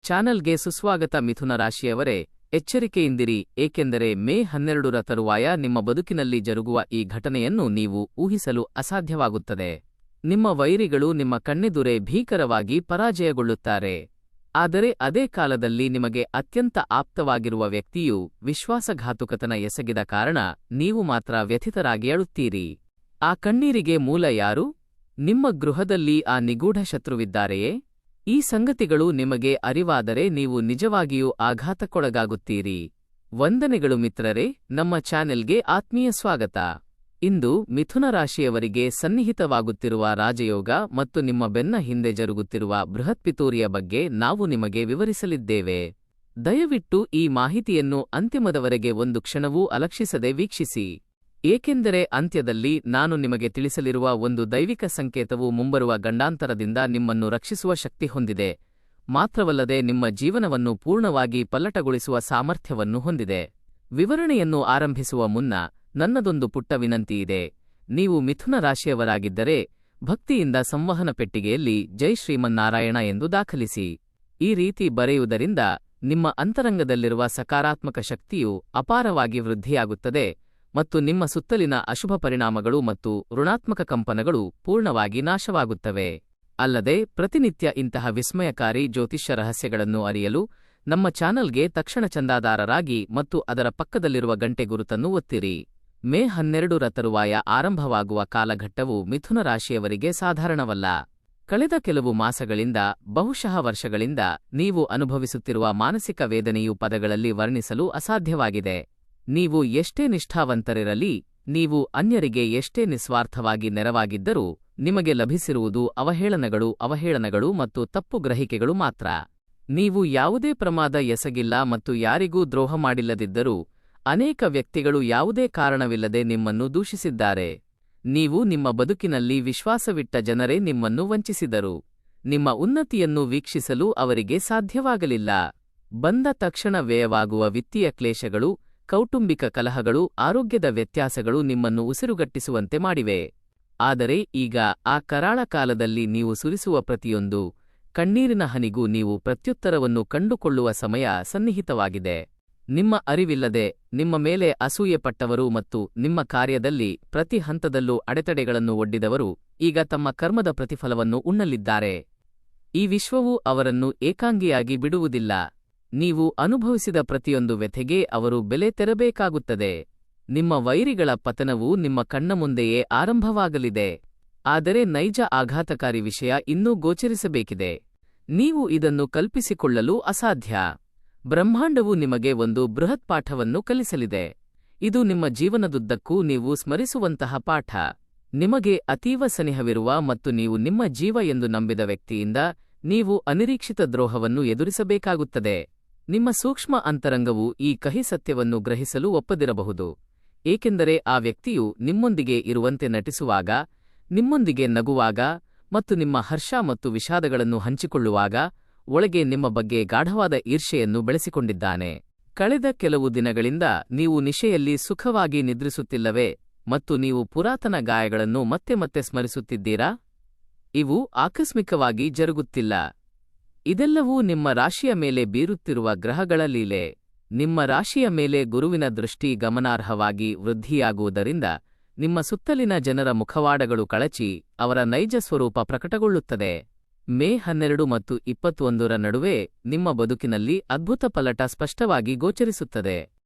ಚಾನಲ್ಗೆ ಸುಸ್ವಾಗತ. ಮಿಥುನ ರಾಶಿಯವರೇ, ಎಚ್ಚರಿಕೆಯಿಂದಿರಿ, ಏಕೆಂದರೆ ಮೇ 12ರ ತರುವಾಯ ನಿಮ್ಮ ಬದುಕಿನಲ್ಲಿ ಜರುಗುವ ಈ ಘಟನೆಯನ್ನು ನೀವು ಊಹಿಸಲು ಅಸಾಧ್ಯವಾಗುತ್ತದೆ. ನಿಮ್ಮ ವೈರಿಗಳು ನಿಮ್ಮ ಕಣ್ಣೆದುರೇ ಭೀಕರವಾಗಿ ಪರಾಜಯಗೊಳ್ಳುತ್ತಾರೆ. ಆದರೆ ಅದೇ ಕಾಲದಲ್ಲಿ ನಿಮಗೆ ಅತ್ಯಂತ ಆಪ್ತವಾಗಿರುವ ವ್ಯಕ್ತಿಯು ವಿಶ್ವಾಸಘಾತುಕತನ ಎಸಗಿದ ಕಾರಣ ನೀವು ಮಾತ್ರ ವ್ಯಥಿತರಾಗಿ ಅಳುತ್ತೀರಿ. ಆ ಕಣ್ಣೀರಿಗೆ ಮೂಲ ಯಾರು? ನಿಮ್ಮ ಗೃಹದಲ್ಲಿ ಆ ನಿಗೂಢ ಶತ್ರುವಿದ್ದಾರೆಯೇ? ಈ ಸಂಗತಿಗಳು ನಿಮಗೆ ಅರಿವಾದರೆ ನೀವು ನಿಜವಾಗಿಯೂ ಆಘಾತಕ್ಕೊಳಗಾಗುತ್ತೀರಿ. ವಂದನೆಗಳು ಮಿತ್ರರೇ, ನಮ್ಮ ಚಾನೆಲ್ಗೆ ಆತ್ಮೀಯ ಸ್ವಾಗತ. ಇಂದು ಮಿಥುನ ರಾಶಿಯವರಿಗೆ ಸನ್ನಿಹಿತವಾಗುತ್ತಿರುವ ರಾಜಯೋಗ ಮತ್ತು ನಿಮ್ಮ ಬೆನ್ನ ಹಿಂದೆ ಜರುಗುತ್ತಿರುವ ಬೃಹತ್ ಪಿತೂರಿಯ ಬಗ್ಗೆ ನಾವು ನಿಮಗೆ ವಿವರಿಸಲಿದ್ದೇವೆ. ದಯವಿಟ್ಟು ಈ ಮಾಹಿತಿಯನ್ನು ಅಂತಿಮದವರೆಗೆ ಒಂದು ಕ್ಷಣವೂ ಅಲಕ್ಷಿಸದೆ ವೀಕ್ಷಿಸಿ, ಏಕೆಂದರೆ ಅಂತ್ಯದಲ್ಲಿ ನಾನು ನಿಮಗೆ ತಿಳಿಸಲಿರುವ ಒಂದು ದೈವಿಕ ಸಂಕೇತವು ಮುಂಬರುವ ಗಂಡಾಂತರದಿಂದ ನಿಮ್ಮನ್ನು ರಕ್ಷಿಸುವ ಶಕ್ತಿ ಹೊಂದಿದೆ. ಮಾತ್ರವಲ್ಲದೆ ನಿಮ್ಮ ಜೀವನವನ್ನು ಪೂರ್ಣವಾಗಿ ಪಲ್ಲಟಗೊಳಿಸುವ ಸಾಮರ್ಥ್ಯವನ್ನು ಹೊಂದಿದೆ. ವಿವರಣೆಯನ್ನು ಆರಂಭಿಸುವ ಮುನ್ನ ನನ್ನದೊಂದು ಪುಟ್ಟ ವಿನಂತಿಯಿದೆ. ನೀವು ಮಿಥುನ ರಾಶಿಯವರಾಗಿದ್ದರೆ ಭಕ್ತಿಯಿಂದ ಸಂವಹನ ಪೆಟ್ಟಿಗೆಯಲ್ಲಿ ಜೈ ಶ್ರೀಮನ್ನಾರಾಯಣ ಎಂದು ದಾಖಲಿಸಿ. ಈ ರೀತಿ ಬರೆಯುವುದರಿಂದ ನಿಮ್ಮ ಅಂತರಂಗದಲ್ಲಿರುವ ಸಕಾರಾತ್ಮಕ ಶಕ್ತಿಯು ಅಪಾರವಾಗಿ ವೃದ್ಧಿಯಾಗುತ್ತದೆ ಮತ್ತು ನಿಮ್ಮ ಸುತ್ತಲಿನ ಅಶುಭ ಪರಿಣಾಮಗಳು ಮತ್ತು ಋಣಾತ್ಮಕ ಕಂಪನಗಳು ಪೂರ್ಣವಾಗಿ ನಾಶವಾಗುತ್ತವೆ. ಅಲ್ಲದೆ ಪ್ರತಿನಿತ್ಯ ಇಂತಹ ವಿಸ್ಮಯಕಾರಿ ಜ್ಯೋತಿಷ್ಯ ರಹಸ್ಯಗಳನ್ನು ಅರಿಯಲು ನಮ್ಮ ಚಾನಲ್ಗೆ ತಕ್ಷಣ ಚಂದಾದಾರರಾಗಿ ಮತ್ತು ಅದರ ಪಕ್ಕದಲ್ಲಿರುವ ಗಂಟೆ ಗುರುತನ್ನು ಒತ್ತಿರಿ. ಮೇ 12ರ ತರುವಾಯ ಆರಂಭವಾಗುವ ಕಾಲಘಟ್ಟವು ಮಿಥುನ ರಾಶಿಯವರಿಗೆ ಸಾಧಾರಣವಲ್ಲ. ಕಳೆದ ಕೆಲವು ಮಾಸಗಳಿಂದ, ಬಹುಶಃ ವರ್ಷಗಳಿಂದ ನೀವು ಅನುಭವಿಸುತ್ತಿರುವ ಮಾನಸಿಕ ವೇದನೆಯು ಪದಗಳಲ್ಲಿ ವರ್ಣಿಸಲು ಅಸಾಧ್ಯವಾಗಿದೆ. ನೀವು ಎಷ್ಟೇ ನಿಷ್ಠಾವಂತರಿರಲಿ, ನೀವು ಅನ್ಯರಿಗೆ ಎಷ್ಟೇ ನಿಸ್ವಾರ್ಥವಾಗಿ ನೆರವಾಗಿದ್ದರೂ ನಿಮಗೆ ಲಭಿಸಿರುವುದು ಅವಹೇಳನಗಳು ಮತ್ತು ತಪ್ಪು ಗ್ರಹಿಕೆಗಳು ಮಾತ್ರ. ನೀವು ಯಾವುದೇ ಪ್ರಮಾದ ಎಸಗಿಲ್ಲ ಮತ್ತು ಯಾರಿಗೂ ದ್ರೋಹ ಮಾಡಿಲ್ಲದಿದ್ದರೂ ಅನೇಕ ವ್ಯಕ್ತಿಗಳು ಯಾವುದೇ ಕಾರಣವಿಲ್ಲದೆ ನಿಮ್ಮನ್ನು ದೂಷಿಸಿದ್ದಾರೆ. ನೀವು ನಿಮ್ಮ ಬದುಕಿನಲ್ಲಿ ವಿಶ್ವಾಸವಿಟ್ಟ ಜನರೇ ನಿಮ್ಮನ್ನು ವಂಚಿಸಿದರು. ನಿಮ್ಮ ಉನ್ನತಿಯನ್ನು ವೀಕ್ಷಿಸಲು ಅವರಿಗೆ ಸಾಧ್ಯವಾಗಲಿಲ್ಲ. ಬಂದ ತಕ್ಷಣ ವ್ಯಯವಾಗುವ ವಿತ್ತೀಯ ಕ್ಲೇಶಗಳು, ಕೌಟುಂಬಿಕ ಕಲಹಗಳು, ಆರೋಗ್ಯದ ವ್ಯತ್ಯಾಸಗಳು ನಿಮ್ಮನ್ನು ಉಸಿರುಗಟ್ಟಿಸುವಂತೆ ಮಾಡಿವೆ. ಆದರೆ ಈಗ ಆ ಕರಾಳ ಕಾಲದಲ್ಲಿ ನೀವು ಸುರಿಸುವ ಪ್ರತಿಯೊಂದು ಕಣ್ಣೀರಿನ ಹನಿಗೂ ನೀವು ಪ್ರತ್ಯುತ್ತರವನ್ನು ಕಂಡುಕೊಳ್ಳುವ ಸಮಯ ಸನ್ನಿಹಿತವಾಗಿದೆ. ನಿಮ್ಮ ಅರಿವಿಲ್ಲದೆ ನಿಮ್ಮ ಮೇಲೆ ಅಸೂಯೆಪಟ್ಟವರು ಮತ್ತು ನಿಮ್ಮ ಕಾರ್ಯದಲ್ಲಿ ಪ್ರತಿ ಹಂತದಲ್ಲೂ ಅಡೆತಡೆಗಳನ್ನು ಒಡ್ಡಿದವರು ಈಗ ತಮ್ಮ ಕರ್ಮದ ಪ್ರತಿಫಲವನ್ನು ಉಣ್ಣಲಿದ್ದಾರೆ. ಈ ವಿಶ್ವವು ಅವರನ್ನು ಏಕಾಂಗಿಯಾಗಿ ಬಿಡುವುದಿಲ್ಲ. ನೀವು ಅನುಭವಿಸಿದ ಪ್ರತಿಯೊಂದು ವ್ಯಥೆಗೆ ಅವರು ಬೆಲೆ ತೆರಬೇಕಾಗುತ್ತದೆ. ನಿಮ್ಮ ವೈರಿಗಳ ಪತನವು ನಿಮ್ಮ ಕಣ್ಣ ಮುಂದೆಯೇ ಆರಂಭವಾಗಲಿದೆ. ಆದರೆ ನೈಜ ಆಘಾತಕಾರಿ ವಿಷಯ ಇನ್ನೂ ಗೋಚರಿಸಬೇಕಿದೆ. ನೀವು ಇದನ್ನು ಕಲ್ಪಿಸಿಕೊಳ್ಳಲು ಅಸಾಧ್ಯ. ಬ್ರಹ್ಮಾಂಡವು ನಿಮಗೆ ಒಂದು ಬೃಹತ್ ಪಾಠವನ್ನು ಕಲಿಸಲಿದೆ. ಇದು ನಿಮ್ಮ ಜೀವನದುದ್ದಕ್ಕೂ ನೀವು ಸ್ಮರಿಸುವಂತಹ ಪಾಠ. ನಿಮಗೆ ಅತೀವ ಸನಿಹವಿರುವ ಮತ್ತು ನೀವು ನಿಮ್ಮ ಜೀವ ಎಂದು ನಂಬಿದ ವ್ಯಕ್ತಿಯಿಂದ ನೀವು ಅನಿರೀಕ್ಷಿತ ದ್ರೋಹವನ್ನು ಎದುರಿಸಬೇಕಾಗುತ್ತದೆ. ನಿಮ್ಮ ಸೂಕ್ಷ್ಮ ಅಂತರಂಗವು ಈ ಕಹಿ ಸತ್ಯವನ್ನು ಗ್ರಹಿಸಲು ಒಪ್ಪದಿರಬಹುದು, ಏಕೆಂದರೆ ಆ ವ್ಯಕ್ತಿಯು ನಿಮ್ಮೊಂದಿಗೆ ಇರುವಂತೆ ನಟಿಸುವಾಗ, ನಿಮ್ಮೊಂದಿಗೆ ನಗುವಾಗ ಮತ್ತು ನಿಮ್ಮ ಹರ್ಷ ಮತ್ತು ವಿಷಾದಗಳನ್ನು ಹಂಚಿಕೊಳ್ಳುವಾಗ ಒಳಗೆ ನಿಮ್ಮ ಬಗ್ಗೆ ಗಾಢವಾದ ಈರ್ಷೆಯನ್ನು ಬೆಳೆಸಿಕೊಂಡಿದ್ದಾನೆ. ಕಳೆದ ಕೆಲವು ದಿನಗಳಿಂದ ನೀವು ನಿಶೆಯಲ್ಲಿ ಸುಖವಾಗಿ ನಿದ್ರಿಸುತ್ತಿಲ್ಲವೇ ಮತ್ತು ನೀವು ಪುರಾತನ ಗಾಯಗಳನ್ನು ಮತ್ತೆ ಮತ್ತೆ ಸ್ಮರಿಸುತ್ತಿದ್ದೀರಾ? ಇವು ಆಕಸ್ಮಿಕವಾಗಿ ಜರುಗುತ್ತಿಲ್ಲ. ಇದೆಲ್ಲವೂ ನಿಮ್ಮ ರಾಶಿಯ ಮೇಲೆ ಬೀರುತ್ತಿರುವ ಗ್ರಹಗಳ ಲೀಲೆ. ನಿಮ್ಮ ರಾಶಿಯ ಮೇಲೆ ಗುರುವಿನ ದೃಷ್ಟಿ ಗಮನಾರ್ಹವಾಗಿ ವೃದ್ಧಿಯಾಗುವುದರಿಂದ ನಿಮ್ಮ ಸುತ್ತಲಿನ ಜನರ ಮುಖವಾಡಗಳು ಕಳಚಿ ಅವರ ನೈಜ ಸ್ವರೂಪ ಪ್ರಕಟಗೊಳ್ಳುತ್ತದೆ. ಮೇ 12 ಮತ್ತು 21ರ ನಡುವೆ ನಿಮ್ಮ ಬದುಕಿನಲ್ಲಿ ಅದ್ಭುತ ಪಲ್ಲಟ ಸ್ಪಷ್ಟವಾಗಿ ಗೋಚರಿಸುತ್ತದೆ.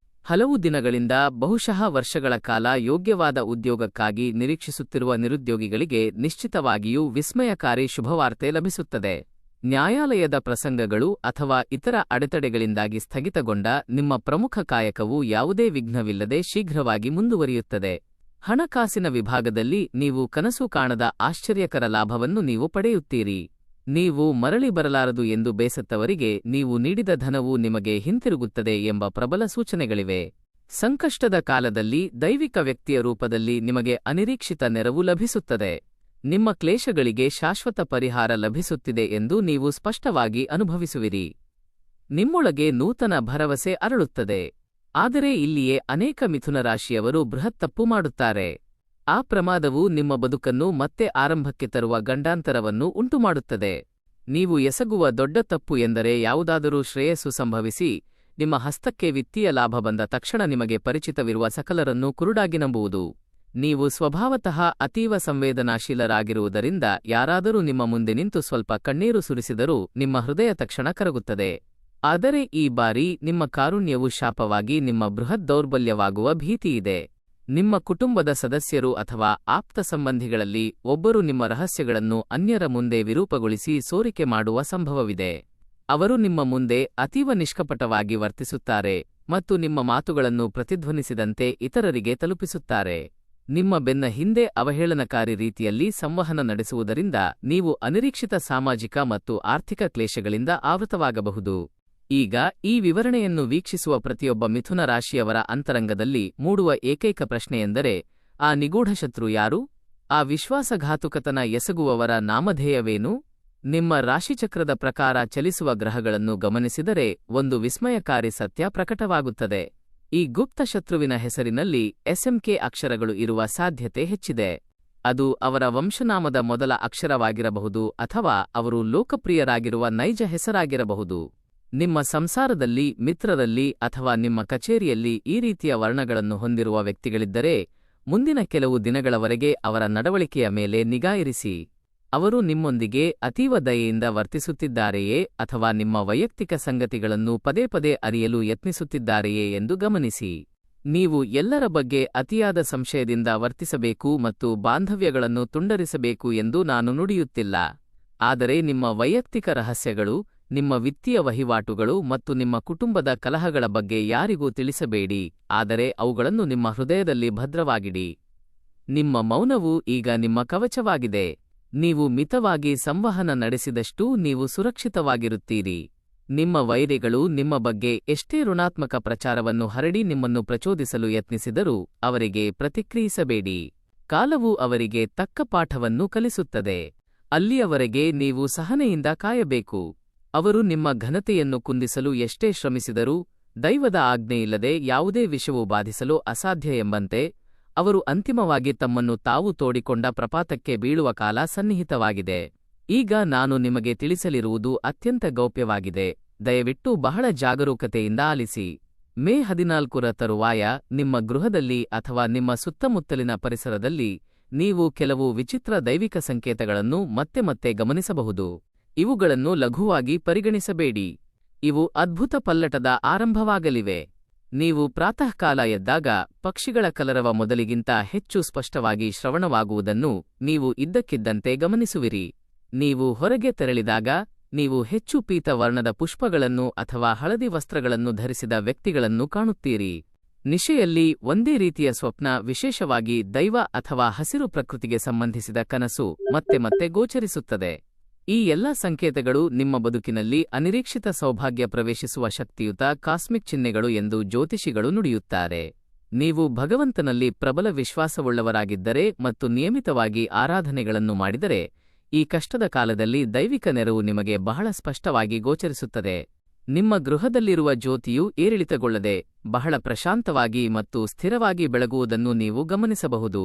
ಹಲವು ದಿನಗಳಿಂದ, ಬಹುಶಃ ವರ್ಷಗಳ ಕಾಲ ಯೋಗ್ಯವಾದ ಉದ್ಯೋಗಕ್ಕಾಗಿ ನಿರೀಕ್ಷಿಸುತ್ತಿರುವ ನಿರುದ್ಯೋಗಿಗಳಿಗೆ ನಿಶ್ಚಿತವಾಗಿಯೂ ವಿಸ್ಮಯಕಾರಿ ಶುಭವಾರ್ತೆ ಲಭಿಸುತ್ತದೆ. ನ್ಯಾಯಾಲಯದ ಪ್ರಸಂಗಗಳು ಅಥವಾ ಇತರ ಅಡೆತಡೆಗಳಿಂದಾಗಿ ಸ್ಥಗಿತಗೊಂಡ ನಿಮ್ಮ ಪ್ರಮುಖ ಕಾಯಕವು ಯಾವುದೇ ವಿಘ್ನವಿಲ್ಲದೆ ಶೀಘ್ರವಾಗಿ ಮುಂದುವರಿಯುತ್ತದೆ. ಹಣಕಾಸಿನ ವಿಭಾಗದಲ್ಲಿ ನೀವು ಕನಸು ಕಾಣದ ಆಶ್ಚರ್ಯಕರ ಲಾಭವನ್ನು ನೀವು ಪಡೆಯುತ್ತೀರಿ. ನೀವು ಮರಳಿ ಬರಲಾರದು ಎಂದು ಬೇಸತ್ತವರಿಗೆ ನೀವು ನೀಡಿದ ಧನವು ನಿಮಗೆ ಹಿಂತಿರುಗುತ್ತದೆ ಎಂಬ ಪ್ರಬಲ ಸೂಚನೆಗಳಿವೆ. ಸಂಕಷ್ಟದ ಕಾಲದಲ್ಲಿ ದೈವಿಕ ವ್ಯಕ್ತಿಯ ರೂಪದಲ್ಲಿ ನಿಮಗೆ ಅನಿರೀಕ್ಷಿತ ನೆರವು ಲಭಿಸುತ್ತದೆ. ನಿಮ್ಮ ಕ್ಲೇಶಗಳಿಗೆ ಶಾಶ್ವತ ಪರಿಹಾರ ಲಭಿಸುತ್ತಿದೆ ಎಂದು ನೀವು ಸ್ಪಷ್ಟವಾಗಿ ಅನುಭವಿಸುವಿರಿ. ನಿಮ್ಮೊಳಗೆ ನೂತನ ಭರವಸೆ ಅರಳುತ್ತದೆ. ಆದರೆ ಇಲ್ಲಿಯೇ ಅನೇಕ ಮಿಥುನ ರಾಶಿಯವರು ಬೃಹತ್ ತಪ್ಪು ಮಾಡುತ್ತಾರೆ. ಆ ಪ್ರಮಾದವು ನಿಮ್ಮ ಬದುಕನ್ನು ಮತ್ತೆ ಆರಂಭಕ್ಕೆ ತರುವ ಗಂಡಾಂತರವನ್ನು ಉಂಟುಮಾಡುತ್ತದೆ. ನೀವು ಎಸಗುವ ದೊಡ್ಡ ತಪ್ಪು ಎಂದರೆ ಯಾವುದಾದರೂ ಶ್ರೇಯಸ್ಸು ಸಂಭವಿಸಿ ನಿಮ್ಮ ಹಸ್ತಕ್ಕೆ ವಿತ್ತೀಯ ಲಾಭ ಬಂದ ತಕ್ಷಣ ನಿಮಗೆ ಪರಿಚಿತವಿರುವ ಸಕಲರನ್ನೂ ಕುರುಡಾಗಿ ನಂಬುವುದು. ನೀವು ಸ್ವಭಾವತಃ ಅತೀವ ಸಂವೇದನಾಶೀಲರಾಗಿರುವುದರಿಂದ ಯಾರಾದರೂ ನಿಮ್ಮ ಮುಂದೆ ನಿಂತು ಸ್ವಲ್ಪ ಕಣ್ಣೀರು ಸುರಿಸಿದರೂ ನಿಮ್ಮ ಹೃದಯ ತಕ್ಷಣ ಕರಗುತ್ತದೆ. ಆದರೆ ಈ ಬಾರಿ ನಿಮ್ಮ ಕಾರುಣ್ಯವು ಶಾಪವಾಗಿ ನಿಮ್ಮ ಬೃಹತ್ ದೌರ್ಬಲ್ಯವಾಗುವ ಭೀತಿಯಿದೆ. ನಿಮ್ಮ ಕುಟುಂಬದ ಸದಸ್ಯರು ಅಥವಾ ಆಪ್ತ ಸಂಬಂಧಿಗಳಲ್ಲಿ ಒಬ್ಬರು ನಿಮ್ಮ ರಹಸ್ಯಗಳನ್ನು ಅನ್ಯರ ಮುಂದೆ ವಿರೂಪಗೊಳಿಸಿ ಸೋರಿಕೆ ಮಾಡುವ ಸಂಭವವಿದೆ. ಅವರು ನಿಮ್ಮ ಮುಂದೆ ಅತೀವ ನಿಷ್ಕಪಟವಾಗಿ ವರ್ತಿಸುತ್ತಾರೆ ಮತ್ತು ನಿಮ್ಮ ಮಾತುಗಳನ್ನು ಪ್ರತಿಧ್ವನಿಸಿದಂತೆ ಇತರರಿಗೆ ತಲುಪಿಸುತ್ತಾರೆ. ನಿಮ್ಮ ಬೆನ್ನ ಹಿಂದೆ ಅವಹೇಳನಕಾರಿ ರೀತಿಯಲ್ಲಿ ಸಂವಹನ ನಡೆಸುವುದರಿಂದ ನೀವು ಅನಿರೀಕ್ಷಿತ ಸಾಮಾಜಿಕ ಮತ್ತು ಆರ್ಥಿಕ ಕ್ಲೇಶಗಳಿಂದ ಆವೃತವಾಗಬಹುದು. ಈಗ ಈ ವಿವರಣೆಯನ್ನು ವೀಕ್ಷಿಸುವ ಪ್ರತಿಯೊಬ್ಬ ಮಿಥುನ ರಾಶಿಯವರ ಅಂತರಂಗದಲ್ಲಿ ಮೂಡುವ ಏಕೈಕ ಪ್ರಶ್ನೆಯೆಂದರೆ, ಆ ನಿಗೂಢ ಶತ್ರು ಯಾರು? ಆ ವಿಶ್ವಾಸಘಾತುಕತನ ಎಸಗುವವರ ನಾಮಧೇಯವೇನು? ನಿಮ್ಮ ರಾಶಿಚಕ್ರದ ಪ್ರಕಾರ ಚಲಿಸುವ ಗ್ರಹಗಳನ್ನು ಗಮನಿಸಿದರೆ ಒಂದು ವಿಸ್ಮಯಕಾರಿ ಸತ್ಯ ಪ್ರಕಟವಾಗುತ್ತದೆ. ಈ ಗುಪ್ತ ಶತ್ರುವಿನ ಹೆಸರಿನಲ್ಲಿ ಎಸ್ಎಂಕೆ ಅಕ್ಷರಗಳು ಇರುವ ಸಾಧ್ಯತೆ ಹೆಚ್ಚಿದೆ. ಅದು ಅವರ ವಂಶನಾಮದ ಮೊದಲ ಅಕ್ಷರವಾಗಿರಬಹುದು ಅಥವಾ ಅವರು ಲೋಕಪ್ರಿಯರಾಗಿರುವ ನೈಜ ಹೆಸರಾಗಿರಬಹುದು. ನಿಮ್ಮ ಸಂಸಾರದಲ್ಲಿ, ಮಿತ್ರರಲ್ಲಿ ಅಥವಾ ನಿಮ್ಮ ಕಚೇರಿಯಲ್ಲಿ ಈ ರೀತಿಯ ವರ್ಣಗಳನ್ನು ಹೊಂದಿರುವ ವ್ಯಕ್ತಿಗಳಿದ್ದರೆ ಮುಂದಿನ ಕೆಲವು ದಿನಗಳವರೆಗೆ ಅವರ ನಡವಳಿಕೆಯ ಮೇಲೆ ನಿಗಾ ಇರಿಸಿ. ಅವರು ನಿಮ್ಮೊಂದಿಗೆ ಅತೀವ ದಯೆಯಿಂದ ವರ್ತಿಸುತ್ತಿದ್ದಾರೆಯೇ ಅಥವಾ ನಿಮ್ಮ ವೈಯಕ್ತಿಕ ಸಂಗತಿಗಳನ್ನು ಪದೇ ಪದೇ ಅರಿಯಲು ಯತ್ನಿಸುತ್ತಿದ್ದಾರೆಯೇ ಎಂದು ಗಮನಿಸಿ. ನೀವು ಎಲ್ಲರ ಬಗ್ಗೆ ಅತಿಯಾದ ಸಂಶಯದಿಂದ ವರ್ತಿಸಬೇಕು ಮತ್ತು ಬಾಂಧವ್ಯಗಳನ್ನು ತುಂಡರಿಸಬೇಕು ಎಂದು ನಾನು ನುಡಿಯುತ್ತಿಲ್ಲ. ಆದರೆ ನಿಮ್ಮ ವೈಯಕ್ತಿಕ ರಹಸ್ಯಗಳು, ನಿಮ್ಮ ವಿತ್ತೀಯ ವಹಿವಾಟುಗಳು ಮತ್ತು ನಿಮ್ಮ ಕುಟುಂಬದ ಕಲಹಗಳ ಬಗ್ಗೆ ಯಾರಿಗೂ ತಿಳಿಸಬೇಡಿ, ಆದರೆ ಅವುಗಳನ್ನು ನಿಮ್ಮ ಹೃದಯದಲ್ಲಿ ಭದ್ರವಾಗಿಡಿ. ನಿಮ್ಮ ಮೌನವು ಈಗ ನಿಮ್ಮ ಕವಚವಾಗಿದೆ. ನೀವು ಮಿತವಾಗಿ ಸಂವಹನ ನಡೆಸಿದಷ್ಟೂ ನೀವು ಸುರಕ್ಷಿತವಾಗಿರುತ್ತೀರಿ. ನಿಮ್ಮ ವೈರಿಗಳು ನಿಮ್ಮ ಬಗ್ಗೆ ಎಷ್ಟೇ ಋಣಾತ್ಮಕ ಪ್ರಚಾರವನ್ನು ಹರಡಿ ನಿಮ್ಮನ್ನು ಪ್ರಚೋದಿಸಲು ಯತ್ನಿಸಿದರೂ ಅವರಿಗೆ ಪ್ರತಿಕ್ರಿಯಿಸಬೇಡಿ. ಕಾಲವು ಅವರಿಗೆ ತಕ್ಕ ಪಾಠವನ್ನು ಕಲಿಸುತ್ತದೆ. ಅಲ್ಲಿಯವರೆಗೆ ನೀವು ಸಹನೆಯಿಂದ ಕಾಯಬೇಕು. ಅವರು ನಿಮ್ಮ ಘನತೆಯನ್ನು ಕುಂದಿಸಲು ಎಷ್ಟೇ ಶ್ರಮಿಸಿದರೂ ದೈವದ ಆಜ್ಞೆಯಿಲ್ಲದೆ ಯಾವುದೇ ವಿಷವು ಬಾಧಿಸಲು ಅಸಾಧ್ಯ ಎಂಬಂತೆ ಅವರು ಅಂತಿಮವಾಗಿ ತಮ್ಮನ್ನು ತಾವು ತೋಡಿಕೊಂಡ ಪ್ರಪಾತಕ್ಕೆ ಬೀಳುವ ಕಾಲ ಸನ್ನಿಹಿತವಾಗಿದೆ. ಈಗ ನಾನು ನಿಮಗೆ ತಿಳಿಸಲಿರುವುದು ಅತ್ಯಂತ ಗೌಪ್ಯವಾಗಿದೆ. ದಯವಿಟ್ಟು ಬಹಳ ಜಾಗರೂಕತೆಯಿಂದ ಆಲಿಸಿ. ಮೇ 14ರ ತರುವಾಯ ನಿಮ್ಮ ಗೃಹದಲ್ಲಿ ಅಥವಾ ನಿಮ್ಮ ಸುತ್ತಮುತ್ತಲಿನ ಪರಿಸರದಲ್ಲಿ ನೀವು ಕೆಲವು ವಿಚಿತ್ರ ದೈವಿಕ ಸಂಕೇತಗಳನ್ನು ಮತ್ತೆ ಮತ್ತೆ ಗಮನಿಸಬಹುದು. ಇವುಗಳನ್ನು ಲಘುವಾಗಿ ಪರಿಗಣಿಸಬೇಡಿ. ಇವು ಅದ್ಭುತ ಪಲ್ಲಟದ ಆರಂಭವಾಗಲಿವೆ. ನೀವು ಪ್ರಾತಃಕಾಲ ಎದ್ದಾಗ ಪಕ್ಷಿಗಳ ಕಲರವ ಮೊದಲಿಗಿಂತ ಹೆಚ್ಚು ಸ್ಪಷ್ಟವಾಗಿ ಶ್ರವಣವಾಗುವುದನ್ನು ನೀವು ಇದ್ದಕ್ಕಿದ್ದಂತೆ ಗಮನಿಸುವಿರಿ. ನೀವು ಹೊರಗೆ ತೆರಳಿದಾಗ ನೀವು ಹೆಚ್ಚು ಪೀತ ವರ್ಣದ ಪುಷ್ಪಗಳನ್ನು ಅಥವಾ ಹಳದಿ ವಸ್ತ್ರಗಳನ್ನು ಧರಿಸಿದ ವ್ಯಕ್ತಿಗಳನ್ನು ಕಾಣುತ್ತೀರಿ. ನಿಶೆಯಲ್ಲಿ ಒಂದೇ ರೀತಿಯ ಸ್ವಪ್ನ, ವಿಶೇಷವಾಗಿ ದೈವ ಅಥವಾ ಹಸಿರು ಪ್ರಕೃತಿಗೆ ಸಂಬಂಧಿಸಿದ ಕನಸು ಮತ್ತೆ ಮತ್ತೆ ಗೋಚರಿಸುತ್ತದೆ. ಈ ಎಲ್ಲ ಸಂಕೇತಗಳು ನಿಮ್ಮ ಬದುಕಿನಲ್ಲಿ ಅನಿರೀಕ್ಷಿತ ಸೌಭಾಗ್ಯ ಪ್ರವೇಶಿಸುವ ಶಕ್ತಿಯುತ ಕಾಸ್ಮಿಕ್ ಚಿಹ್ನೆಗಳು ಎಂದು ಜ್ಯೋತಿಷಿಗಳು ನುಡಿಯುತ್ತಾರೆ. ನೀವು ಭಗವಂತನಲ್ಲಿ ಪ್ರಬಲ ವಿಶ್ವಾಸವುಳ್ಳವರಾಗಿದ್ದರೆ ಮತ್ತು ನಿಯಮಿತವಾಗಿ ಆರಾಧನೆಗಳನ್ನು ಮಾಡಿದರೆ ಈ ಕಷ್ಟದ ಕಾಲದಲ್ಲಿ ದೈವಿಕ ನೆರವು ನಿಮಗೆ ಬಹಳ ಸ್ಪಷ್ಟವಾಗಿ ಗೋಚರಿಸುತ್ತದೆ. ನಿಮ್ಮ ಗೃಹದಲ್ಲಿರುವ ಜ್ಯೋತಿಯು ಏರಿಳಿತಗೊಳ್ಳದೆ ಬಹಳ ಪ್ರಶಾಂತವಾಗಿ ಮತ್ತು ಸ್ಥಿರವಾಗಿ ಬೆಳಗುವುದನ್ನು ನೀವು ಗಮನಿಸಬಹುದು.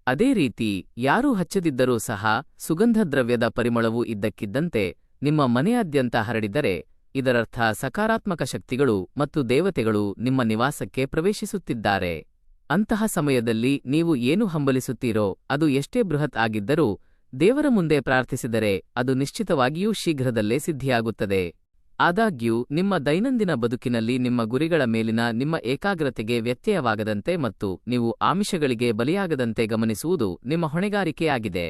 ಅದೇ ರೀತಿ ಯಾರೂ ಹಚ್ಚದಿದ್ದರೂ ಸಹ ಸುಗಂಧದ್ರವ್ಯದ ಪರಿಮಳವು ಇದ್ದಕ್ಕಿದ್ದಂತೆ ನಿಮ್ಮ ಮನೆಯಾದ್ಯಂತ ಹರಡಿದರೆ ಇದರರ್ಥ ಸಕಾರಾತ್ಮಕ ಶಕ್ತಿಗಳು ಮತ್ತು ದೇವತೆಗಳು ನಿಮ್ಮ ನಿವಾಸಕ್ಕೆ ಪ್ರವೇಶಿಸುತ್ತಿದ್ದಾರೆ. ಅಂತಹ ಸಮಯದಲ್ಲಿ ನೀವು ಏನು ಹಂಬಲಿಸುತ್ತೀರೋ ಅದು ಎಷ್ಟೇ ಬೃಹತ್ ಆಗಿದ್ದರೂ ದೇವರ ಮುಂದೆ ಪ್ರಾರ್ಥಿಸಿದರೆ ಅದು ನಿಶ್ಚಿತವಾಗಿಯೂ ಶೀಘ್ರದಲ್ಲೇ ಸಿದ್ಧಿಯಾಗುತ್ತದೆ. ಆದಾಗ್ಯೂ ನಿಮ್ಮ ದೈನಂದಿನ ಬದುಕಿನಲ್ಲಿ ನಿಮ್ಮ ಗುರಿಗಳ ಮೇಲಿನ ನಿಮ್ಮ ಏಕಾಗ್ರತೆಗೆ ವ್ಯತ್ಯಯವಾಗದಂತೆ ಮತ್ತು ನೀವು ಆಮಿಷಗಳಿಗೆ ಬಲಿಯಾಗದಂತೆ ಗಮನಿಸುವುದು ನಿಮ್ಮ ಹೊಣೆಗಾರಿಕೆಯಾಗಿದೆ.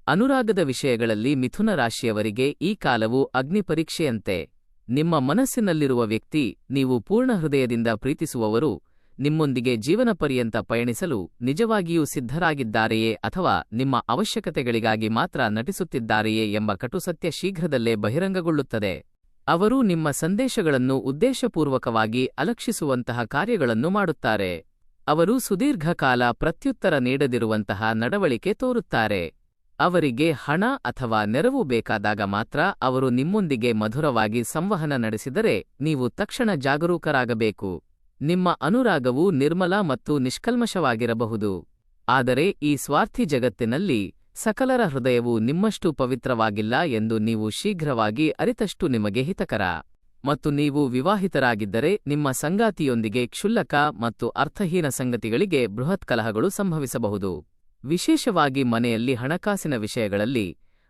ಅನುರಾಗದ ವಿಷಯಗಳಲ್ಲಿ ಮಿಥುನ ರಾಶಿಯವರಿಗೆ ಈ ಕಾಲವು ಅಗ್ನಿ ಪರೀಕ್ಷೆಯಂತೆ. ನಿಮ್ಮ ಮನಸ್ಸಿನಲ್ಲಿರುವ ವ್ಯಕ್ತಿ, ನೀವು ಪೂರ್ಣ ಹೃದಯದಿಂದ ಪ್ರೀತಿಸುವವರು, ನಿಮ್ಮೊಂದಿಗೆ ಜೀವನಪರ್ಯಂತ ಪಯಣಿಸಲು ನಿಜವಾಗಿಯೂ ಸಿದ್ಧರಾಗಿದ್ದಾರೆಯೇ ಅಥವಾ ನಿಮ್ಮ ಅವಶ್ಯಕತೆಗಳಿಗಾಗಿ ಮಾತ್ರ ನಟಿಸುತ್ತಿದ್ದಾರೆಯೇ ಎಂಬ ಕಟುಸತ್ಯ ಶೀಘ್ರದಲ್ಲೇ ಬಹಿರಂಗಗೊಳ್ಳುತ್ತದೆ. ಅವರು ನಿಮ್ಮ ಸಂದೇಶಗಳನ್ನು ಉದ್ದೇಶಪೂರ್ವಕವಾಗಿ ಅಲಕ್ಷಿಸುವಂತಹ ಕಾರ್ಯಗಳನ್ನು ಮಾಡುತ್ತಾರೆ. ಅವರು ಸುದೀರ್ಘಕಾಲ ಪ್ರತ್ಯುತ್ತರ ನೀಡದಿರುವಂತಹ ನಡವಳಿಕೆ ತೋರುತ್ತಾರೆ. ಅವರಿಗೆ ಹಣ ಅಥವಾ ನೆರವು ಬೇಕಾದಾಗ ಮಾತ್ರ ಅವರು ನಿಮ್ಮೊಂದಿಗೆ ಮಧುರವಾಗಿ ಸಂವಹನ ನಡೆಸಿದರೆ ನೀವು ತಕ್ಷಣ ಜಾಗರೂಕರಾಗಬೇಕು. ನಿಮ್ಮ ಅನುರಾಗವು ನಿರ್ಮಲ ಮತ್ತು ನಿಷ್ಕಲ್ಮಶವಾಗಿರಬಹುದು. ಆದರೆ ಈ ಸ್ವಾರ್ಥಿ ಜಗತ್ತಿನಲ್ಲಿ ಸಕಲರ ಹೃದಯವು ನಿಮ್ಮಷ್ಟು ಪವಿತ್ರವಾಗಿಲ್ಲ ಎಂದು ನೀವು ಶೀಘ್ರವಾಗಿ ಅರಿತಷ್ಟು ನಿಮಗೆ ಹಿತಕರ. ಮತ್ತು ನೀವು ವಿವಾಹಿತರಾಗಿದ್ದರೆ ನಿಮ್ಮ ಸಂಗಾತಿಯೊಂದಿಗೆ ಕ್ಷುಲ್ಲಕ ಮತ್ತು ಅರ್ಥಹೀನ ಸಂಗತಿಗಳಿಗೆ ಬೃಹತ್ ಕಲಹಗಳು ಸಂಭವಿಸಬಹುದು. ವಿಶೇಷವಾಗಿ ಮನೆಯಲ್ಲಿ ಹಣಕಾಸಿನ ವಿಷಯಗಳಲ್ಲಿ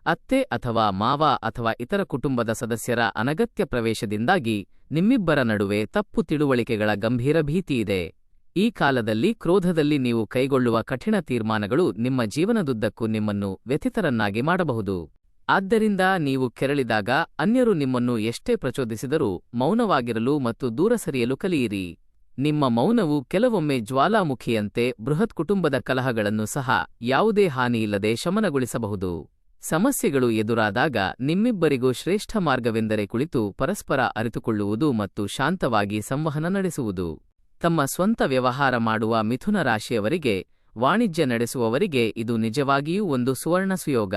ಅತ್ತೆ ಅಥವಾ ಮಾವ ಅಥವಾ ಇತರ ಕುಟುಂಬದ ಸದಸ್ಯರ ಅನಗತ್ಯ ಪ್ರವೇಶದಿಂದಾಗಿ ನಿಮ್ಮಿಬ್ಬರ ನಡುವೆ ತಪ್ಪು ತಿಳುವಳಿಕೆಗಳ ಗಂಭೀರ ಭೀತಿಯಿದೆ. ಈ ಕಾಲದಲ್ಲಿ ಕ್ರೋಧದಲ್ಲಿ ನೀವು ಕೈಗೊಳ್ಳುವ ಕಠಿಣ ತೀರ್ಮಾನಗಳು ನಿಮ್ಮ ಜೀವನದುದ್ದಕ್ಕೂ ನಿಮ್ಮನ್ನು ವ್ಯಥಿತರನ್ನಾಗಿ ಮಾಡಬಹುದು. ಆದ್ದರಿಂದ ನೀವು ಕೆರಳಿದಾಗ ಅನ್ಯರು ನಿಮ್ಮನ್ನು ಎಷ್ಟೇ ಪ್ರಚೋದಿಸಿದರೂ ಮೌನವಾಗಿರಲು ಮತ್ತು ದೂರ ಸರಿಯಲು ಕಲಿಯಿರಿ. ನಿಮ್ಮ ಮೌನವು ಕೆಲವೊಮ್ಮೆ ಜ್ವಾಲಾಮುಖಿಯಂತೆ ಬೃಹತ್ ಕುಟುಂಬದ ಕಲಹಗಳನ್ನು ಸಹ ಯಾವುದೇ ಹಾನಿಯಿಲ್ಲದೆ ಶಮನಗೊಳಿಸಬಹುದು. ಸಮಸ್ಯೆಗಳು ಎದುರಾದಾಗ ನಿಮ್ಮಿಬ್ಬರಿಗೂ ಶ್ರೇಷ್ಠ ಮಾರ್ಗವೆಂದರೆ ಕುಳಿತು ಪರಸ್ಪರ ಅರಿತುಕೊಳ್ಳುವುದು ಮತ್ತು ಶಾಂತವಾಗಿ ಸಂವಹನ ನಡೆಸುವುದು. ತಮ್ಮ ಸ್ವಂತ ವ್ಯವಹಾರ ಮಾಡುವ ಮಿಥುನ ರಾಶಿಯವರಿಗೆ, ವಾಣಿಜ್ಯ ನಡೆಸುವವರಿಗೆ ಇದು ನಿಜವಾಗಿಯೂ ಒಂದು ಸುವರ್ಣ ಸುಯೋಗ.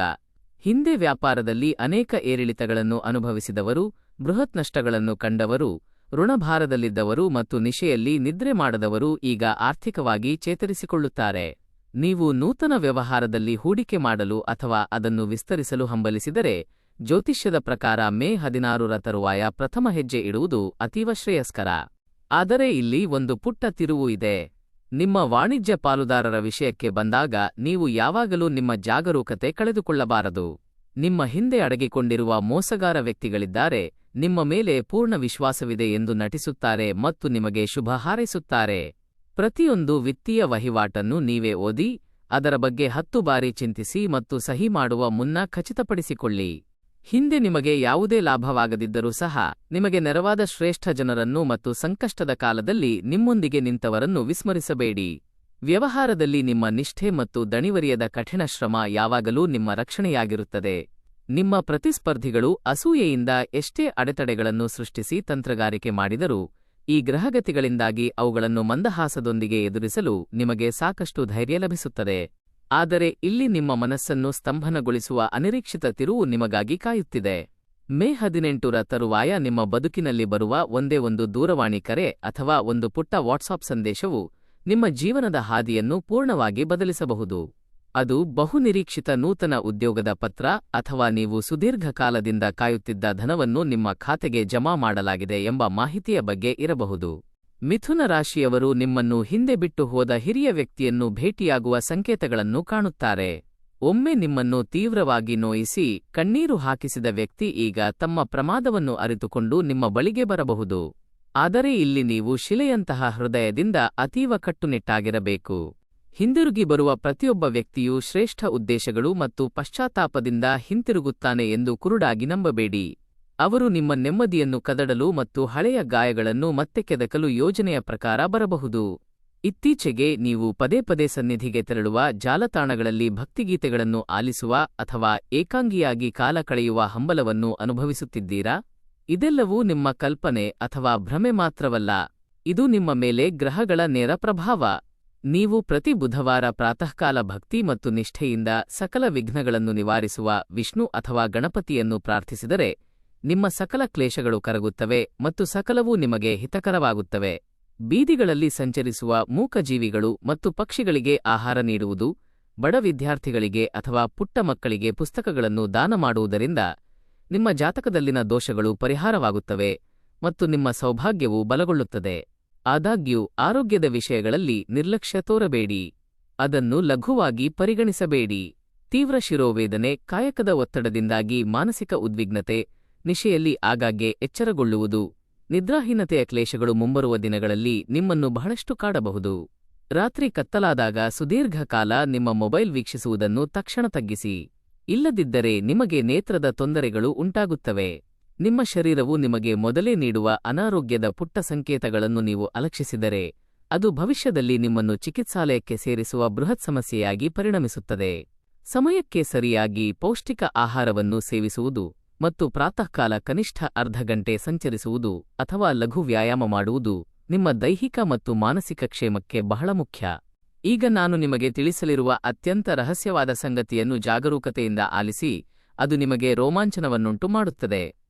ಹಿಂದೆ ವ್ಯಾಪಾರದಲ್ಲಿ ಅನೇಕ ಏರಿಳಿತಗಳನ್ನು ಅನುಭವಿಸಿದವರು, ಬೃಹತ್ ನಷ್ಟಗಳನ್ನು ಕಂಡವರು, ಋಣಭಾರದಲ್ಲಿದ್ದವರು ಮತ್ತು ನಿಶೆಯಲ್ಲಿ ನಿದ್ರೆ ಮಾಡದವರು ಈಗ ಆರ್ಥಿಕವಾಗಿ ಚೇತರಿಸಿಕೊಳ್ಳುತ್ತಾರೆ. ನೀವು ನೂತನ ವ್ಯವಹಾರದಲ್ಲಿ ಹೂಡಿಕೆ ಮಾಡಲು ಅಥವಾ ಅದನ್ನು ವಿಸ್ತರಿಸಲು ಹಂಬಲಿಸಿದರೆ, ಜ್ಯೋತಿಷ್ಯದ ಪ್ರಕಾರ ಮೇ 16ರ ತರುವಾಯ ಪ್ರಥಮ ಹೆಜ್ಜೆ ಇಡುವುದು ಅತೀವ ಶ್ರೇಯಸ್ಕರ. ಆದರೆ ಇಲ್ಲಿ ಒಂದು ಪುಟ್ಟ ತಿರುವು ಇದೆ. ನಿಮ್ಮ ವಾಣಿಜ್ಯ ಪಾಲುದಾರರ ವಿಷಯಕ್ಕೆ ಬಂದಾಗ ನೀವು ಯಾವಾಗಲೂ ನಿಮ್ಮ ಜಾಗರೂಕತೆ ಕಳೆದುಕೊಳ್ಳಬಾರದು. ನಿಮ್ಮ ಹಿಂದೆ ಅಡಗಿಕೊಂಡಿರುವ ಮೋಸಗಾರ ವ್ಯಕ್ತಿಗಳಿದ್ದಾರೆ, ನಿಮ್ಮ ಮೇಲೆ ಪೂರ್ಣ ವಿಶ್ವಾಸವಿದೆ ಎಂದು ನಟಿಸುತ್ತಾರೆ ಮತ್ತು ನಿಮಗೆ ಶುಭ ಹಾರೈಸುತ್ತಾರೆ. ಪ್ರತಿಯೊಂದು ವಿತ್ತೀಯ ವಹಿವಾಟನ್ನು ನೀವೇ ಓದಿ, ಅದರ ಬಗ್ಗೆ 10 ಬಾರಿ ಚಿಂತಿಸಿ ಮತ್ತು ಸಹಿ ಮಾಡುವ ಮುನ್ನ ಖಚಿತಪಡಿಸಿಕೊಳ್ಳಿ. ಹಿಂದೆ ನಿಮಗೆ ಯಾವುದೇ ಲಾಭವಾಗದಿದ್ದರೂ ಸಹ ನಿಮಗೆ ನೆರವಾದ ಶ್ರೇಷ್ಠ ಜನರನ್ನು ಮತ್ತು ಸಂಕಷ್ಟದ ಕಾಲದಲ್ಲಿ ನಿಮ್ಮೊಂದಿಗೆ ನಿಂತವರನ್ನು ವಿಸ್ಮರಿಸಬೇಡಿ. ವ್ಯವಹಾರದಲ್ಲಿ ನಿಮ್ಮ ನಿಷ್ಠೆ ಮತ್ತು ದಣಿವರಿಯದ ಕಠಿಣ ಶ್ರಮ ಯಾವಾಗಲೂ ನಿಮ್ಮ ರಕ್ಷಣೆಯಾಗಿರುತ್ತದೆ. ನಿಮ್ಮ ಪ್ರತಿಸ್ಪರ್ಧಿಗಳು ಅಸೂಯೆಯಿಂದ ಎಷ್ಟೇ ಅಡೆತಡೆಗಳನ್ನು ಸೃಷ್ಟಿಸಿ ತಂತ್ರಗಾರಿಕೆ ಮಾಡಿದರೂ, ಈ ಗ್ರಹಗತಿಗಳಿಂದಾಗಿ ಅವುಗಳನ್ನು ಮಂದಹಾಸದೊಂದಿಗೆ ಎದುರಿಸಲು ನಿಮಗೆ ಸಾಕಷ್ಟು ಧೈರ್ಯ ಲಭಿಸುತ್ತದೆ. ಆದರೆ ಇಲ್ಲಿ ನಿಮ್ಮ ಮನಸ್ಸನ್ನು ಸ್ತಂಭನಗೊಳಿಸುವ ಅನಿರೀಕ್ಷಿತ ತಿರುವು ನಿಮಗಾಗಿ ಕಾಯುತ್ತಿದೆ. ಮೇ 18ರ ತರುವಾಯ ನಿಮ್ಮ ಬದುಕಿನಲ್ಲಿ ಬರುವ ಒಂದೇ ಒಂದು ದೂರವಾಣಿ ಕರೆ ಅಥವಾ ಒಂದು ಪುಟ್ಟ ವಾಟ್ಸಾಪ್ ಸಂದೇಶವು ನಿಮ್ಮ ಜೀವನದ ಹಾದಿಯನ್ನು ಪೂರ್ಣವಾಗಿ ಬದಲಿಸಬಹುದು. ಅದು ಬಹುನಿರೀಕ್ಷಿತ ನೂತನ ಉದ್ಯೋಗದ ಪತ್ರ ಅಥವಾ ನೀವು ಸುದೀರ್ಘಕಾಲದಿಂದ ಕಾಯುತ್ತಿದ್ದ ಧನವನ್ನು ನಿಮ್ಮ ಖಾತೆಗೆ ಜಮಾ ಮಾಡಲಾಗಿದೆ ಎಂಬ ಮಾಹಿತಿಯ ಬಗ್ಗೆ ಇರಬಹುದು. ಮಿಥುನ ರಾಶಿಯವರು ನಿಮ್ಮನ್ನು ಹಿಂದೆ ಬಿಟ್ಟು ಹೋದ ಹಿರಿಯ ವ್ಯಕ್ತಿಯನ್ನು ಭೇಟಿಯಾಗುವ ಸಂಕೇತಗಳನ್ನು ಕಾಣುತ್ತಾರೆ. ಒಮ್ಮೆ ನಿಮ್ಮನ್ನು ತೀವ್ರವಾಗಿ ನೋಯಿಸಿ ಕಣ್ಣೀರು ಹಾಕಿಸಿದ ವ್ಯಕ್ತಿ ಈಗ ತಮ್ಮ ಪ್ರಮಾದವನ್ನು ಅರಿತುಕೊಂಡು ನಿಮ್ಮ ಬಳಿಗೆ ಬರಬಹುದು. ಆದರೆ ಇಲ್ಲಿ ನೀವು ಶಿಲೆಯಂತಹ ಹೃದಯದಿಂದ ಅತೀವ ಕಟ್ಟುನಿಟ್ಟಾಗಿರಬೇಕು. ಹಿಂದಿರುಗಿ ಬರುವ ಪ್ರತಿಯೊಬ್ಬ ವ್ಯಕ್ತಿಯೂ ಶ್ರೇಷ್ಠ ಉದ್ದೇಶಗಳು ಮತ್ತು ಪಶ್ಚಾತ್ತಾಪದಿಂದ ಹಿಂತಿರುಗುತ್ತಾನೆ ಎಂದು ಕುರುಡಾಗಿ ನಂಬಬೇಡಿ. ಅವರು ನಿಮ್ಮ ನೆಮ್ಮದಿಯನ್ನು ಕದಡಲು ಮತ್ತು ಹಳೆಯ ಗಾಯಗಳನ್ನು ಮತ್ತೆ ಕೆದಕಲು ಯೋಜನೆಯ ಪ್ರಕಾರ ಬರಬಹುದು. ಇತ್ತೀಚೆಗೆ ನೀವು ಪದೇ ಪದೇ ಸನ್ನಿಧಿಗೆ ತೆರಳುವ ಜಾಲತಾಣಗಳಲ್ಲಿ ಭಕ್ತಿಗೀತೆಗಳನ್ನು ಆಲಿಸುವ ಅಥವಾ ಏಕಾಂಗಿಯಾಗಿ ಕಾಲ ಕಳೆಯುವ ಹಂಬಲವನ್ನು ಅನುಭವಿಸುತ್ತಿದ್ದೀರಾ? ಇದೆಲ್ಲವೂ ನಿಮ್ಮ ಕಲ್ಪನೆ ಅಥವಾ ಭ್ರಮೆ ಮಾತ್ರವಲ್ಲ, ಇದು ನಿಮ್ಮ ಮೇಲೆ ಗ್ರಹಗಳ ನೇರ ಪ್ರಭಾವ. ನೀವು ಪ್ರತಿ ಬುಧವಾರ ಪ್ರಾತಃಕಾಲ ಭಕ್ತಿ ಮತ್ತು ನಿಷ್ಠೆಯಿಂದ ಸಕಲ ವಿಘ್ನಗಳನ್ನು ನಿವಾರಿಸುವ ವಿಷ್ಣು ಅಥವಾ ಗಣಪತಿಯನ್ನು ಪ್ರಾರ್ಥಿಸಿದರೆ, ನಿಮ್ಮ ಸಕಲ ಕ್ಲೇಶಗಳು ಕರಗುತ್ತವೆ ಮತ್ತು ಸಕಲವೂ ನಿಮಗೆ ಹಿತಕರವಾಗುತ್ತವೆ. ಬೀದಿಗಳಲ್ಲಿ ಸಂಚರಿಸುವ ಮೂಕಜೀವಿಗಳು ಮತ್ತು ಪಕ್ಷಿಗಳಿಗೆ ಆಹಾರ ನೀಡುವುದು, ಬಡ ವಿದ್ಯಾರ್ಥಿಗಳಿಗೆ ಅಥವಾ ಪುಟ್ಟ ಮಕ್ಕಳಿಗೆ ಪುಸ್ತಕಗಳನ್ನು ದಾನ ಮಾಡುವುದರಿಂದ ನಿಮ್ಮ ಜಾತಕದಲ್ಲಿನ ದೋಷಗಳು ಪರಿಹಾರವಾಗುತ್ತವೆ ಮತ್ತು ನಿಮ್ಮ ಸೌಭಾಗ್ಯವು ಬಲಗೊಳ್ಳುತ್ತದೆ. ಆದಾಗ್ಯೂ ಆರೋಗ್ಯದ ವಿಷಯಗಳಲ್ಲಿ ನಿರ್ಲಕ್ಷ್ಯ ತೋರಬೇಡಿ. ಅದನ್ನು ಲಘುವಾಗಿ ಪರಿಗಣಿಸಬೇಡಿ. ತೀವ್ರ ಶಿರೋವೇದನೆ, ಕಾಯಕದ ಒತ್ತಡದಿಂದಾಗಿ ಮಾನಸಿಕ ಉದ್ವಿಗ್ನತೆ, ನಿಶೆಯಲ್ಲಿ ಆಗಾಗ್ಗೆ ಎಚ್ಚರಗೊಳ್ಳುವುದು, ನಿದ್ರಾಹೀನತೆಯ ಕ್ಲೇಶಗಳು ಮುಂಬರುವ ದಿನಗಳಲ್ಲಿ ನಿಮ್ಮನ್ನು ಬಹಳಷ್ಟು ಕಾಡಬಹುದು. ರಾತ್ರಿ ಕತ್ತಲಾದಾಗ ಸುದೀರ್ಘಕಾಲ ನಿಮ್ಮ ಮೊಬೈಲ್ ವೀಕ್ಷಿಸುವುದನ್ನು ತಕ್ಷಣ ತಗ್ಗಿಸಿ. ಇಲ್ಲದಿದ್ದರೆ ನಿಮಗೆ ನೇತ್ರದ ತೊಂದರೆಗಳು ಉಂಟಾಗುತ್ತವೆ. ನಿಮ್ಮ ಶರೀರವು ನಿಮಗೆ ಮೊದಲೇ ನೀಡುವ ಅನಾರೋಗ್ಯದ ಪುಟ್ಟ ಸಂಕೇತಗಳನ್ನು ನೀವು ಅಲಕ್ಷಿಸಿದರೆ, ಅದು ಭವಿಷ್ಯದಲ್ಲಿ ನಿಮ್ಮನ್ನು ಚಿಕಿತ್ಸಾಲಯಕ್ಕೆ ಸೇರಿಸುವ ಬೃಹತ್ ಸಮಸ್ಯೆಯಾಗಿ ಪರಿಣಮಿಸುತ್ತದೆ. ಸಮಯಕ್ಕೆ ಸರಿಯಾಗಿ ಪೌಷ್ಟಿಕ ಆಹಾರವನ್ನು ಸೇವಿಸುವುದು ಮತ್ತು ಪ್ರಾತಃಕಾಲ ಕನಿಷ್ಠ ಅರ್ಧ ಗಂಟೆ ಸಂಚರಿಸುವುದು ಅಥವಾ ಲಘು ವ್ಯಾಯಾಮ ಮಾಡುವುದು ನಿಮ್ಮ ದೈಹಿಕ ಮತ್ತು ಮಾನಸಿಕ ಕ್ಷೇಮಕ್ಕೆ ಬಹಳ ಮುಖ್ಯ. ಈಗ ನಾನು ನಿಮಗೆ ತಿಳಿಸಲಿರುವ ಅತ್ಯಂತ ರಹಸ್ಯವಾದ ಸಂಗತಿಯನ್ನು ಜಾಗರೂಕತೆಯಿಂದ ಆಲಿಸಿ, ಅದು ನಿಮಗೆ ರೋಮಾಂಚನವನ್ನುಂಟು ಮಾಡುತ್ತದೆ.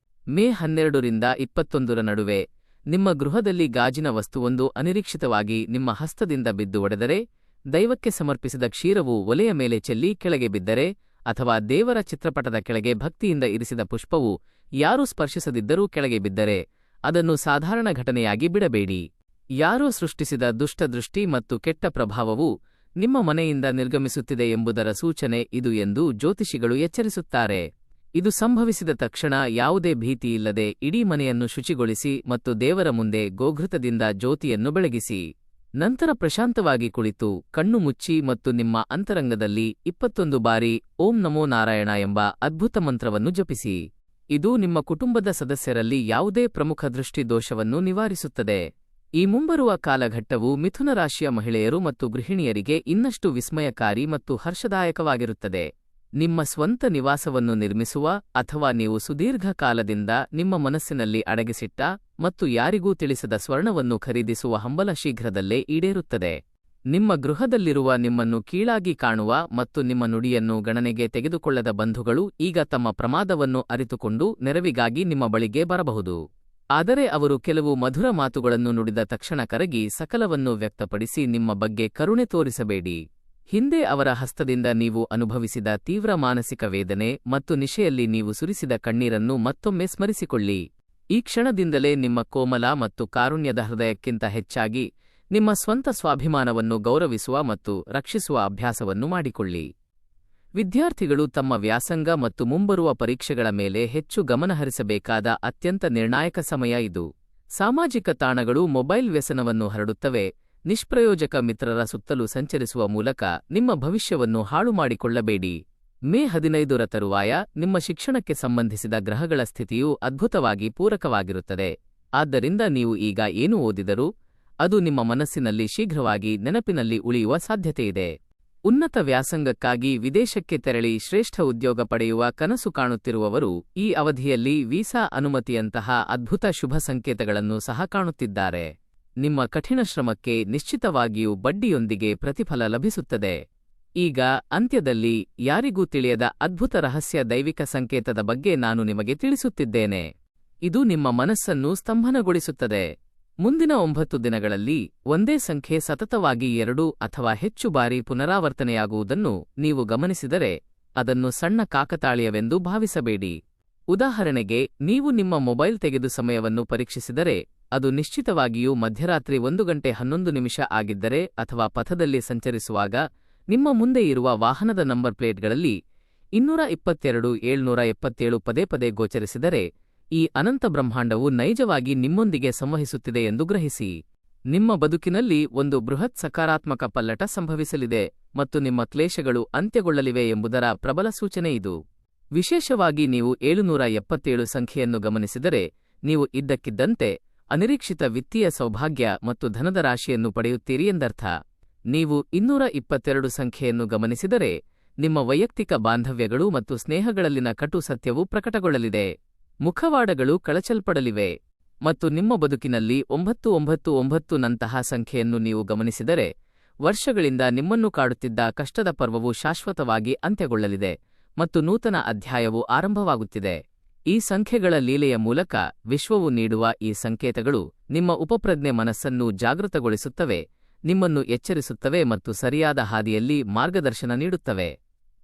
ಮೇ 12ರಿಂದ 21ರ ನಡುವೆ ನಿಮ್ಮ ಗೃಹದಲ್ಲಿ ಗಾಜಿನ ವಸ್ತುವೊಂದು ಅನಿರೀಕ್ಷಿತವಾಗಿ ನಿಮ್ಮ ಹಸ್ತದಿಂದ ಬಿದ್ದು ಒಡೆದರೆ, ದೈವಕ್ಕೆ ಸಮರ್ಪಿಸಿದ ಕ್ಷೀರವು ಒಲೆಯ ಮೇಲೆ ಚೆಲ್ಲಿ ಕೆಳಗೆ ಬಿದ್ದರೆ, ಅಥವಾ ದೇವರ ಚಿತ್ರಪಟದ ಕೆಳಗೆ ಭಕ್ತಿಯಿಂದ ಇರಿಸಿದ ಪುಷ್ಪವು ಯಾರೂ ಸ್ಪರ್ಶಿಸದಿದ್ದರೂ ಕೆಳಗೆ ಬಿದ್ದರೆ ಅದನ್ನು ಸಾಧಾರಣ ಘಟನೆಯಾಗಿ ಬಿಡಬೇಡಿ. ಯಾರೋ ಸೃಷ್ಟಿಸಿದ ದುಷ್ಟದೃಷ್ಟಿ ಮತ್ತು ಕೆಟ್ಟ ಪ್ರಭಾವವು ನಿಮ್ಮ ಮನೆಯಿಂದ ನಿರ್ಗಮಿಸುತ್ತಿದೆ ಎಂಬುದರ ಸೂಚನೆ ಇದು ಎಂದು ಜ್ಯೋತಿಷಿಗಳು ಎಚ್ಚರಿಸುತ್ತಾರೆ. ಇದು ಸಂಭವಿಸಿದ ತಕ್ಷಣ ಯಾವುದೇ ಭೀತಿಯಿಲ್ಲದೆ ಇಡೀ ಮನೆಯನ್ನು ಶುಚಿಗೊಳಿಸಿ ಮತ್ತು ದೇವರ ಮುಂದೆ ಗೋಘೃತದಿಂದ ಜ್ಯೋತಿಯನ್ನು ಬೆಳಗಿಸಿ. ನಂತರ ಪ್ರಶಾಂತವಾಗಿ ಕುಳಿತು ಕಣ್ಣು ಮುಚ್ಚಿ ಮತ್ತು ನಿಮ್ಮ ಅಂತರಂಗದಲ್ಲಿ 21 ಬಾರಿ ಓಂ ನಮೋ ನಾರಾಯಣ ಎಂಬ ಅದ್ಭುತ ಮಂತ್ರವನ್ನು ಜಪಿಸಿ. ಇದು ನಿಮ್ಮ ಕುಟುಂಬದ ಸದಸ್ಯರಲ್ಲಿ ಯಾವುದೇ ಪ್ರಮುಖ ದೃಷ್ಟಿ ದೋಷವನ್ನು ನಿವಾರಿಸುತ್ತದೆ. ಈ ಮುಂಬರುವ ಕಾಲಘಟ್ಟವು ಮಿಥುನ ರಾಶಿಯ ಮಹಿಳೆಯರು ಮತ್ತು ಗೃಹಿಣಿಯರಿಗೆ ಇನ್ನಷ್ಟು ವಿಸ್ಮಯಕಾರಿ ಮತ್ತು ಹರ್ಷದಾಯಕವಾಗಿರುತ್ತದೆ. ನಿಮ್ಮ ಸ್ವಂತ ನಿವಾಸವನ್ನು ನಿರ್ಮಿಸುವ ಅಥವಾ ನೀವು ಸುದೀರ್ಘ ಕಾಲದಿಂದ ನಿಮ್ಮ ಮನಸ್ಸಿನಲ್ಲಿ ಅಡಗಿಸಿಟ್ಟ ಮತ್ತು ಯಾರಿಗೂ ತಿಳಿಸದ ಸ್ವರ್ಣವನ್ನು ಖರೀದಿಸುವ ಹಂಬಲ ಶೀಘ್ರದಲ್ಲೇ ಈಡೇರುತ್ತದೆ. ನಿಮ್ಮ ಗೃಹದಲ್ಲಿರುವ ನಿಮ್ಮನ್ನು ಕೀಳಾಗಿ ಕಾಣುವ ಮತ್ತು ನಿಮ್ಮ ನುಡಿಯನ್ನು ಗಣನೆಗೆ ತೆಗೆದುಕೊಳ್ಳದ ಬಂಧುಗಳು ಈಗ ತಮ್ಮ ಪ್ರಮಾದವನ್ನು ಅರಿತುಕೊಂಡು ನೆರವಿಗಾಗಿ ನಿಮ್ಮ ಬಳಿಗೆ ಬರಬಹುದು. ಆದರೆ ಅವರು ಕೆಲವು ಮಧುರ ಮಾತುಗಳನ್ನು ನುಡಿದ ತಕ್ಷಣ ಕರಗಿ ಸಕಲವನ್ನು ವ್ಯಕ್ತಪಡಿಸಿ ನಿಮ್ಮ ಬಗ್ಗೆ ಕರುಣೆ ತೋರಿಸಬೇಡಿ. ಹಿಂದೆ ಅವರ ಹಸ್ತದಿಂದ ನೀವು ಅನುಭವಿಸಿದ ತೀವ್ರ ಮಾನಸಿಕ ವೇದನೆ ಮತ್ತು ನಿಶೆಯಲ್ಲಿ ನೀವು ಸುರಿಸಿದ ಕಣ್ಣೀರನ್ನು ಮತ್ತೊಮ್ಮೆ ಸ್ಮರಿಸಿಕೊಳ್ಳಿ. ಈ ಕ್ಷಣದಿಂದಲೇ ನಿಮ್ಮ ಕೋಮಲ ಮತ್ತು ಕಾರುಣ್ಯದ ಹೃದಯಕ್ಕಿಂತ ಹೆಚ್ಚಾಗಿ ನಿಮ್ಮ ಸ್ವಂತ ಸ್ವಾಭಿಮಾನವನ್ನು ಗೌರವಿಸುವ ಮತ್ತು ರಕ್ಷಿಸುವ ಅಭ್ಯಾಸವನ್ನು ಮಾಡಿಕೊಳ್ಳಿ. ವಿದ್ಯಾರ್ಥಿಗಳು ತಮ್ಮ ವ್ಯಾಸಂಗ ಮತ್ತು ಮುಂಬರುವ ಪರೀಕ್ಷೆಗಳ ಮೇಲೆ ಹೆಚ್ಚು ಗಮನಹರಿಸಬೇಕಾದ ಅತ್ಯಂತ ನಿರ್ಣಾಯಕ ಸಮಯ ಇದು. ಸಾಮಾಜಿಕ ತಾಣಗಳು ಮೊಬೈಲ್ ವ್ಯಸನವನ್ನು ಹರಡುತ್ತವೆ. ನಿಷ್ಪ್ರಯೋಜಕ ಮಿತ್ರರ ಸುತ್ತಲೂ ಸಂಚರಿಸುವ ಮೂಲಕ ನಿಮ್ಮ ಭವಿಷ್ಯವನ್ನು ಹಾಳು ಮಾಡಿಕೊಳ್ಳಬೇಡಿ. ಮೇ 15ರ ತರುವಾಯ ನಿಮ್ಮ ಶಿಕ್ಷಣಕ್ಕೆ ಸಂಬಂಧಿಸಿದ ಗ್ರಹಗಳ ಸ್ಥಿತಿಯು ಅದ್ಭುತವಾಗಿ ಪೂರಕವಾಗಿರುತ್ತದೆ. ಆದ್ದರಿಂದ ನೀವು ಈಗ ಏನು ಓದಿದರೂ ಅದು ನಿಮ್ಮ ಮನಸ್ಸಿನಲ್ಲಿ ಶೀಘ್ರವಾಗಿ ನೆನಪಿನಲ್ಲಿ ಉಳಿಯುವ ಸಾಧ್ಯತೆಯಿದೆ. ಉನ್ನತ ವ್ಯಾಸಂಗಕ್ಕಾಗಿ ವಿದೇಶಕ್ಕೆ ತೆರಳಿ ಶ್ರೇಷ್ಠ ಉದ್ಯೋಗ ಪಡೆಯುವ ಕನಸು ಕಾಣುತ್ತಿರುವವರು ಈ ಅವಧಿಯಲ್ಲಿ ವೀಸಾ ಅನುಮತಿಯಂತಹ ಅದ್ಭುತ ಶುಭ ಸಂಕೇತಗಳನ್ನು ಸಹ ಕಾಣುತ್ತಿದ್ದಾರೆ. ನಿಮ್ಮ ಕಠಿಣ ಶ್ರಮಕ್ಕೆ ನಿಶ್ಚಿತವಾಗಿಯೂ ಬಡ್ಡಿಯೊಂದಿಗೆ ಪ್ರತಿಫಲ ಲಭಿಸುತ್ತದೆ. ಈಗ ಅಂತ್ಯದಲ್ಲಿ ಯಾರಿಗೂ ತಿಳಿಯದ ಅದ್ಭುತ ರಹಸ್ಯ ದೈವಿಕ ಸಂಕೇತದ ಬಗ್ಗೆ ನಾನು ನಿಮಗೆ ತಿಳಿಸುತ್ತಿದ್ದೇನೆ. ಇದು ನಿಮ್ಮ ಮನಸ್ಸನ್ನು ಸ್ತಂಭನಗೊಳಿಸುತ್ತದೆ. ಮುಂದಿನ 9 ದಿನಗಳಲ್ಲಿ ಒಂದೇ ಸಂಖ್ಯೆ ಸತತವಾಗಿ 2 ಅಥವಾ ಹೆಚ್ಚು ಬಾರಿ ಪುನರಾವರ್ತನೆಯಾಗುವುದನ್ನು ನೀವು ಗಮನಿಸಿದರೆ ಅದನ್ನು ಸಣ್ಣ ಕಾಕತಾಳೀಯವೆಂದು ಭಾವಿಸಬೇಡಿ. ಉದಾಹರಣೆಗೆ, ನೀವು ನಿಮ್ಮ ಮೊಬೈಲ್ ತೆಗೆದು ಸಮಯವನ್ನು ಪರೀಕ್ಷಿಸಿದರೆ ಅದು ನಿಶ್ಚಿತವಾಗಿಯೂ ಮಧ್ಯರಾತ್ರಿ 1:11 ಆಗಿದ್ದರೆ ಅಥವಾ ಪಥದಲ್ಲಿ ಸಂಚರಿಸುವಾಗ ನಿಮ್ಮ ಮುಂದೆ ಇರುವ ವಾಹನದ ನಂಬರ್ ಪ್ಲೇಟ್ಗಳಲ್ಲಿ 222-777 ಪದೇ ಪದೇ ಗೋಚರಿಸಿದರೆ ಈ ಅನಂತ ಬ್ರಹ್ಮಾಂಡವು ನೈಜವಾಗಿ ನಿಮ್ಮೊಂದಿಗೆ ಸಂವಹಿಸುತ್ತಿದೆ ಎಂದು ಗ್ರಹಿಸಿ. ನಿಮ್ಮ ಬದುಕಿನಲ್ಲಿ ಒಂದು ಬೃಹತ್ ಸಕಾರಾತ್ಮಕ ಪಲ್ಲಟ ಸಂಭವಿಸಲಿದೆ ಮತ್ತು ನಿಮ್ಮ ಕ್ಲೇಶಗಳು ಅಂತ್ಯಗೊಳ್ಳಲಿವೆ ಎಂಬುದರ ಪ್ರಬಲ ಸೂಚನೆ ಇದು. ವಿಶೇಷವಾಗಿ ನೀವು 777 ಸಂಖ್ಯೆಯನ್ನು ಗಮನಿಸಿದರೆ ನೀವು ಇದ್ದಕ್ಕಿದ್ದಂತೆ ಅನಿರೀಕ್ಷಿತ ವಿತ್ತೀಯ ಸೌಭಾಗ್ಯ ಮತ್ತು ಧನದ ರಾಶಿಯನ್ನು ಪಡೆಯುತ್ತೀರಿ ಎಂದರ್ಥ. ನೀವು 222 ಸಂಖ್ಯೆಯನ್ನು ಗಮನಿಸಿದರೆ ನಿಮ್ಮ ವೈಯಕ್ತಿಕ ಬಾಂಧವ್ಯಗಳು ಮತ್ತು ಸ್ನೇಹಗಳಲ್ಲಿನ ಕಟು ಸತ್ಯವು ಪ್ರಕಟಗೊಳ್ಳಲಿದೆ. ಮುಖವಾಡಗಳು ಕಳಚಲ್ಪಡಲಿವೆ. ಮತ್ತು ನಿಮ್ಮ ಬದುಕಿನಲ್ಲಿ 999 ನಂತಹ ಸಂಖ್ಯೆಯನ್ನು ನೀವು ಗಮನಿಸಿದರೆ ವರ್ಷಗಳಿಂದ ನಿಮ್ಮನ್ನು ಕಾಡುತ್ತಿದ್ದ ಕಷ್ಟದ ಪರ್ವವು ಶಾಶ್ವತವಾಗಿ ಅಂತ್ಯಗೊಳ್ಳಲಿದೆ ಮತ್ತು ನೂತನ ಅಧ್ಯಾಯವು ಆರಂಭವಾಗುತ್ತಿದೆ. ಈ ಸಂಖ್ಯೆಗಳ ಲೀಲೆಯ ಮೂಲಕ ವಿಶ್ವವು ನೀಡುವ ಈ ಸಂಕೇತಗಳು ನಿಮ್ಮ ಉಪಪ್ರಜ್ಞೆ ಮನಸ್ಸನ್ನು ಜಾಗೃತಗೊಳಿಸುತ್ತವೆ, ನಿಮ್ಮನ್ನು ಎಚ್ಚರಿಸುತ್ತವೆ ಮತ್ತು ಸರಿಯಾದ ಹಾದಿಯಲ್ಲಿ ಮಾರ್ಗದರ್ಶನ ನೀಡುತ್ತವೆ.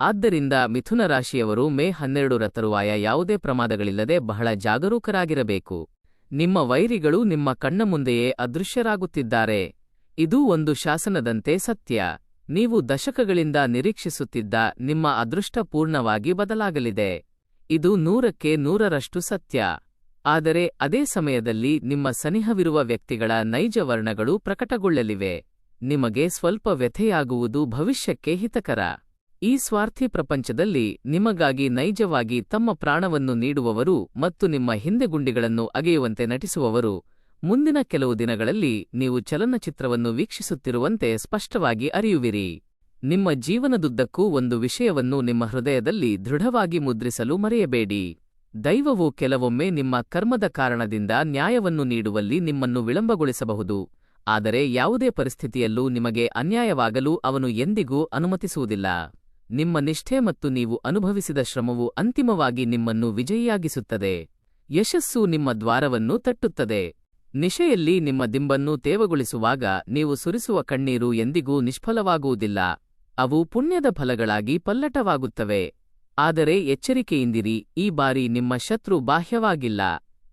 ಆದ್ದರಿಂದ ಮಿಥುನ ರಾಶಿಯವರು ಮೇ 12ರ ತರುವಾಯ ಯಾವುದೇ ಪ್ರಮಾದಗಳಿಲ್ಲದೆ ಬಹಳ ಜಾಗರೂಕರಾಗಿರಬೇಕು. ನಿಮ್ಮ ವೈರಿಗಳು ನಿಮ್ಮ ಕಣ್ಣ ಮುಂದೆಯೇ ಅದೃಶ್ಯರಾಗುತ್ತಿದ್ದಾರೆ. ಇದು ಒಂದು ಶಾಸನದಂತೆ ಸತ್ಯ. ನೀವು ದಶಕಗಳಿಂದ ನಿರೀಕ್ಷಿಸುತ್ತಿದ್ದ ನಿಮ್ಮ ಅದೃಷ್ಟ ಪೂರ್ಣವಾಗಿ ಬದಲಾಗಲಿದೆ. ಇದು 100ಕ್ಕೆ 100ರಷ್ಟು ಸತ್ಯ. ಆದರೆ ಅದೇ ಸಮಯದಲ್ಲಿ ನಿಮ್ಮ ಸನಿಹವಿರುವ ವ್ಯಕ್ತಿಗಳ ನೈಜ ವರ್ಣಗಳು ಪ್ರಕಟಗೊಳ್ಳಲಿವೆ. ನಿಮಗೆ ಸ್ವಲ್ಪ ವ್ಯಥೆಯಾಗುವುದು ಭವಿಷ್ಯಕ್ಕೆ ಹಿತಕರ. ಈ ಸ್ವಾರ್ಥಿ ಪ್ರಪಂಚದಲ್ಲಿ ನಿಮಗಾಗಿ ನೈಜವಾಗಿ ತಮ್ಮ ಪ್ರಾಣವನ್ನು ನೀಡುವವರು ಮತ್ತು ನಿಮ್ಮ ಹಿಂದೆ ಗುಂಡಿಗಳನ್ನು ಅಗೆಯುವಂತೆ ನಟಿಸುವವರು ಮುಂದಿನ ಕೆಲವು ದಿನಗಳಲ್ಲಿ ನೀವು ಚಲನಚಿತ್ರವನ್ನು ವೀಕ್ಷಿಸುತ್ತಿರುವಂತೆ ಸ್ಪಷ್ಟವಾಗಿ ಅರಿಯುವಿರಿ. ನಿಮ್ಮ ಜೀವನದುದ್ದಕ್ಕೂ ಒಂದು ವಿಷಯವನ್ನು ನಿಮ್ಮ ಹೃದಯದಲ್ಲಿ ದೃಢವಾಗಿ ಮುದ್ರಿಸಲು ಮರೆಯಬೇಡಿ. ದೈವವು ಕೆಲವೊಮ್ಮೆ ನಿಮ್ಮ ಕರ್ಮದ ಕಾರಣದಿಂದ ನ್ಯಾಯವನ್ನು ನೀಡುವಲ್ಲಿ ನಿಮ್ಮನ್ನು ವಿಳಂಬಗೊಳಿಸಬಹುದು, ಆದರೆ ಯಾವುದೇ ಪರಿಸ್ಥಿತಿಯಲ್ಲೂ ನಿಮಗೆ ಅನ್ಯಾಯವಾಗಲು ಅವನು ಎಂದಿಗೂ ಅನುಮತಿಸುವುದಿಲ್ಲ. ನಿಮ್ಮ ನಿಷ್ಠೆ ಮತ್ತು ನೀವು ಅನುಭವಿಸಿದ ಶ್ರಮವು ಅಂತಿಮವಾಗಿ ನಿಮ್ಮನ್ನು ವಿಜಯಿಯಾಗಿಸುತ್ತದೆ. ಯಶಸ್ಸು ನಿಮ್ಮ ದ್ವಾರವನ್ನು ತಟ್ಟುತ್ತದೆ. ನಿಶೆಯಲ್ಲಿ ನಿಮ್ಮ ದಿಂಬನ್ನು ತೇವಗೊಳಿಸುವಾಗ ನೀವು ಸುರಿಸುವ ಕಣ್ಣೀರು ಎಂದಿಗೂ ನಿಷ್ಫಲವಾಗುವುದಿಲ್ಲ. ಅವು ಪುಣ್ಯದ ಫಲಗಳಾಗಿ ಪಲ್ಲಟವಾಗುತ್ತವೆ. ಆದರೆ ಎಚ್ಚರಿಕೆಯಿಂದಿರಿ, ಈ ಬಾರಿ ನಿಮ್ಮ ಶತ್ರು ಬಾಹ್ಯವಾಗಿಲ್ಲ.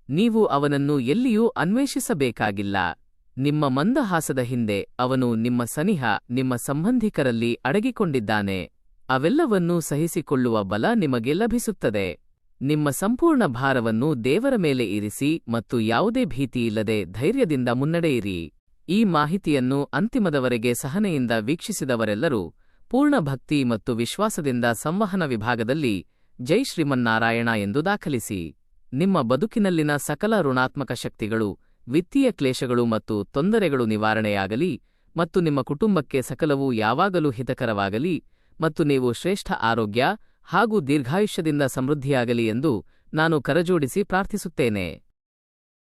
ನೀವು ಅವನನ್ನು ಎಲ್ಲಿಯೂ ಅನ್ವೇಷಿಸಬೇಕಾಗಿಲ್ಲ. ನಿಮ್ಮ ಮಂದಹಾಸದ ಹಿಂದೆ ಅವನು ನಿಮ್ಮ ಸನಿಹ, ನಿಮ್ಮ ಸಂಬಂಧಿಕರಲ್ಲಿ ಅಡಗಿಕೊಂಡಿದ್ದಾನೆ. ಅವೆಲ್ಲವನ್ನೂ ಸಹಿಸಿಕೊಳ್ಳುವ ಬಲ ನಿಮಗೆ ಲಭಿಸುತ್ತದೆ. ನಿಮ್ಮ ಸಂಪೂರ್ಣ ಭಾರವನ್ನು ದೇವರ ಮೇಲೆ ಇರಿಸಿ ಮತ್ತು ಯಾವುದೇ ಭೀತಿಯಿಲ್ಲದೆ ಧೈರ್ಯದಿಂದ ಮುನ್ನಡೆಯಿರಿ. ಈ ಮಾಹಿತಿಯನ್ನು ಅಂತಿಮದವರೆಗೆ ಸಹನೆಯಿಂದ ವೀಕ್ಷಿಸಿದವರೆಲ್ಲರೂ ಪೂರ್ಣ ಭಕ್ತಿ ಮತ್ತು ವಿಶ್ವಾಸದಿಂದ ಸಂವಹನ ವಿಭಾಗದಲ್ಲಿ ಜೈ ಶ್ರೀಮನ್ನಾರಾಯಣ ಎಂದು ದಾಖಲಿಸಿ. ನಿಮ್ಮ ಬದುಕಿನಲ್ಲಿನ ಸಕಲ ಋಣಾತ್ಮಕ ಶಕ್ತಿಗಳು, ವಿತ್ತೀಯ ಕ್ಲೇಶಗಳು ಮತ್ತು ತೊಂದರೆಗಳು ನಿವಾರಣೆಯಾಗಲಿ ಮತ್ತು ನಿಮ್ಮ ಕುಟುಂಬಕ್ಕೆ ಸಕಲವೂ ಯಾವಾಗಲೂ ಹಿತಕರವಾಗಲಿ ಮತ್ತು ನೀವು ಶ್ರೇಷ್ಠ ಆರೋಗ್ಯ ಹಾಗೂ ದೀರ್ಘಾಯುಷ್ಯದಿಂದ ಸಮೃದ್ಧಿಯಾಗಲಿ ಎಂದು ನಾನು ಕರಜೋಡಿಸಿ ಪ್ರಾರ್ಥಿಸುತ್ತೇನೆ.